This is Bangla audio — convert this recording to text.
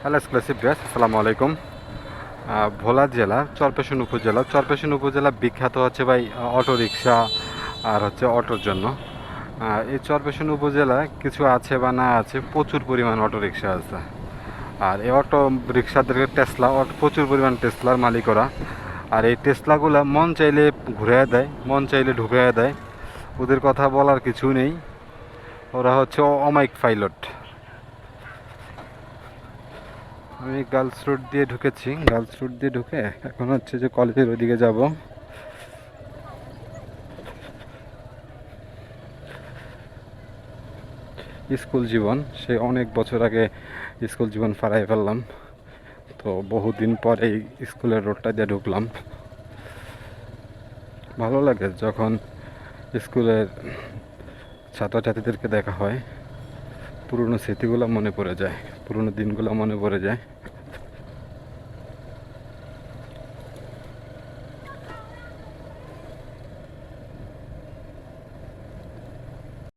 হ্যালো এক্সক্লুসিভ ভিউয়ার্স, আসসালামু আলাইকুম। ভোলা জেলা চরপেশন উপজেলা বিখ্যাত হচ্ছে ভাই অটো রিক্সা আর হচ্ছে অটোর জন্য। এই চরপেশন উপজেলা কিছু আছে বা না আছে, প্রচুর পরিমাণ অটো রিক্সা আছে। আর এই অটো রিক্সাদেরকে প্রচুর পরিমাণ টেসলার মালিক ওরা। আর এই টেসলাগুলো মন চাইলে ঘুরে দেয়, মন চাইলে ঢুকে দেয়। ওদের কথা বলার কিছু নেই, ওরা হচ্ছে অমাইক পাইলট। আমি গার্লস রোড দিয়ে ঢুকেছি, গার্লস রোড দিয়ে ঢুকে এখন হচ্ছে যে কলেজের ওইদিকে যাব। স্কুল জীবন, সে অনেক বছর আগে স্কুল জীবন ফারাই ফেললাম, তো বহুদিন পরে এই স্কুলের রোডটা দিয়ে ঢুকলাম। ভালো লাগে যখন স্কুলের ছাত্রছাত্রীদেরকে দেখা হয়, পুরনো স্মৃতিগুলো মনে পড়ে যায়, পুরনো দিনগুলো মনে পড়ে যায়।